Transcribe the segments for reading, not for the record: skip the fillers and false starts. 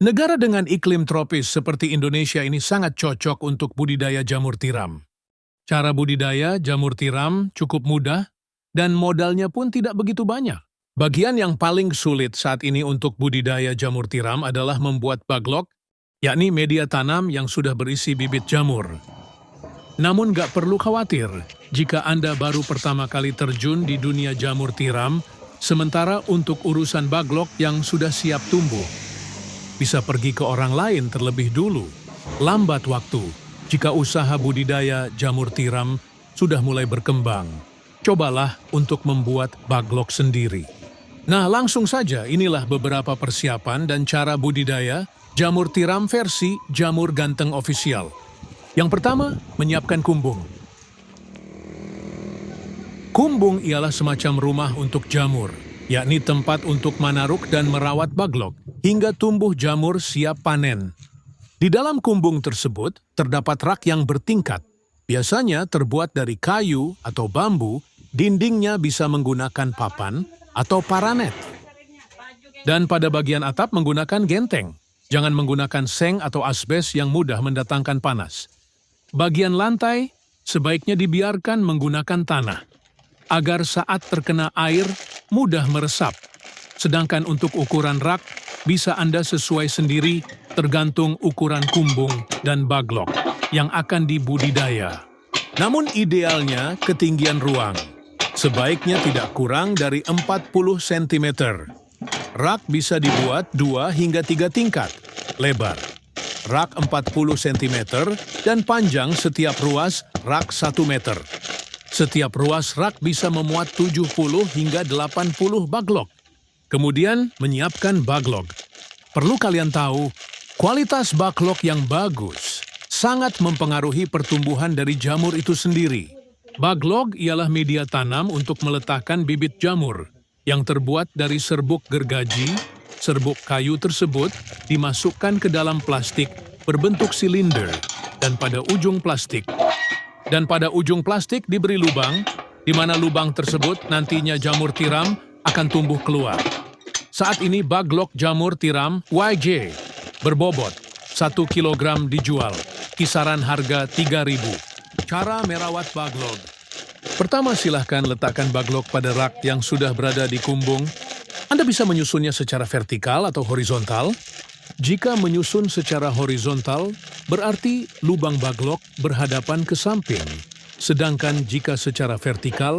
Negara dengan iklim tropis seperti Indonesia ini sangat cocok untuk budidaya jamur tiram. Cara budidaya jamur tiram cukup mudah dan modalnya pun tidak begitu banyak. Bagian yang paling sulit saat ini untuk budidaya jamur tiram adalah membuat baglok, yakni media tanam yang sudah berisi bibit jamur. Namun nggak perlu khawatir jika Anda baru pertama kali terjun di dunia jamur tiram, sementara untuk urusan baglok yang sudah siap tumbuh, bisa pergi ke orang lain terlebih dulu. Lambat waktu jika usaha budidaya jamur tiram sudah mulai berkembang. Cobalah untuk membuat baglok sendiri. Nah, langsung saja inilah beberapa persiapan dan cara budidaya jamur tiram versi Jamur Ganteng Official. Yang pertama, menyiapkan kumbung. Kumbung ialah semacam rumah untuk jamur, yakni tempat untuk manaruk dan merawat baglok hingga tumbuh jamur siap panen. Di dalam kumbung tersebut terdapat rak yang bertingkat, biasanya terbuat dari kayu atau bambu, dindingnya bisa menggunakan papan atau paranet. Dan pada bagian atap menggunakan genteng, jangan menggunakan seng atau asbes yang mudah mendatangkan panas. Bagian lantai sebaiknya dibiarkan menggunakan tanah, agar saat terkena air mudah meresap. Sedangkan untuk ukuran rak, bisa Anda sesuai sendiri tergantung ukuran kumbung dan baglok yang akan dibudidaya. Namun idealnya ketinggian ruang sebaiknya tidak kurang dari 40 cm. Rak bisa dibuat 2 hingga 3 tingkat lebar. Rak 40 cm dan panjang setiap ruas rak 1 meter. Setiap ruas rak bisa memuat 70 hingga 80 baglok. Kemudian menyiapkan baglok. Perlu kalian tahu, kualitas baglok yang bagus sangat mempengaruhi pertumbuhan dari jamur itu sendiri. Baglok ialah media tanam untuk meletakkan bibit jamur yang terbuat dari serbuk gergaji. Serbuk kayu tersebut dimasukkan ke dalam plastik berbentuk silinder dan pada ujung plastik diberi lubang, di mana lubang tersebut nantinya jamur tiram akan tumbuh keluar. Saat ini baglok jamur tiram YJ berbobot 1 kg dijual, kisaran harga 3.000. Cara merawat baglok. Pertama, silahkan letakkan baglok pada rak yang sudah berada di kumbung. Anda bisa menyusunnya secara vertikal atau horizontal. Jika menyusun secara horizontal, berarti lubang baglok berhadapan ke samping. Sedangkan jika secara vertikal,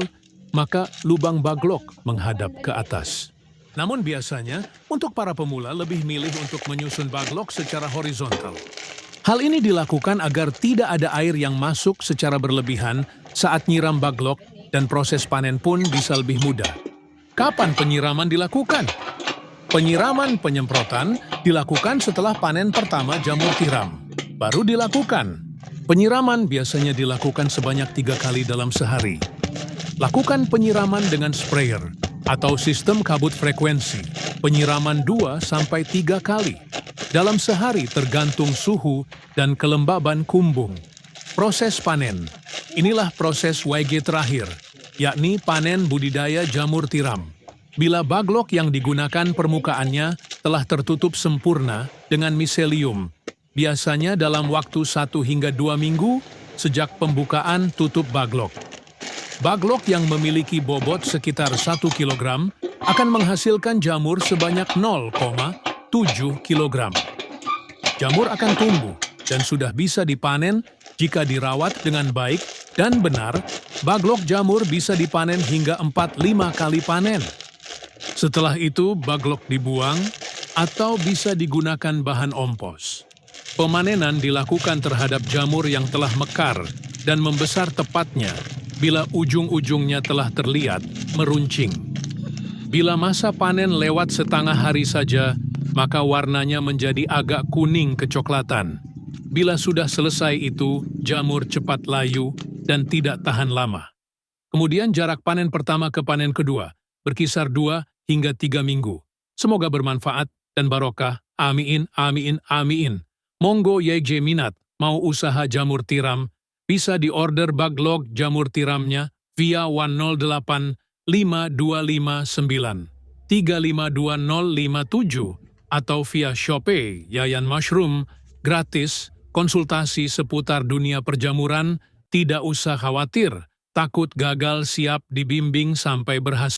maka lubang baglok menghadap ke atas. Namun biasanya, untuk para pemula lebih milih untuk menyusun baglok secara horizontal. Hal ini dilakukan agar tidak ada air yang masuk secara berlebihan saat nyiram baglok dan proses panen pun bisa lebih mudah. Kapan penyiraman dilakukan? Penyiraman penyemprotan dilakukan setelah panen pertama jamur tiram. Baru dilakukan. Penyiraman biasanya dilakukan sebanyak 3 kali dalam sehari. Lakukan penyiraman dengan sprayer atau sistem kabut frekuensi. Penyiraman 2-3 kali dalam sehari tergantung suhu dan kelembaban kumbung. Proses panen. Inilah proses YG terakhir, yakni panen budidaya jamur tiram. Bila baglok yang digunakan permukaannya telah tertutup sempurna dengan miselium, biasanya dalam waktu 1 hingga 2 minggu sejak pembukaan tutup baglok. Baglok yang memiliki bobot sekitar 1 kg akan menghasilkan jamur sebanyak 0,7 kg. Jamur akan tumbuh dan sudah bisa dipanen jika dirawat dengan baik dan benar. Baglok jamur bisa dipanen hingga 4-5 kali panen. Setelah itu, baglok dibuang atau bisa digunakan bahan ompos. Pemanenan dilakukan terhadap jamur yang telah mekar dan membesar tepatnya bila ujung-ujungnya telah terlihat meruncing. Bila masa panen lewat setengah hari saja, maka warnanya menjadi agak kuning kecoklatan. Bila sudah selesai itu, jamur cepat layu dan tidak tahan lama. Kemudian jarak panen pertama ke panen kedua berkisar 2 hingga 3 minggu. Semoga bermanfaat dan barokah. Amin, amin, amin. Monggo YJ minat mau usaha jamur tiram, bisa diorder baglok jamur tiramnya via 108 5259 352057 atau via Shopee Yayan Mushroom, gratis, konsultasi seputar dunia perjamuran, tidak usah khawatir, takut gagal siap dibimbing sampai berhasil.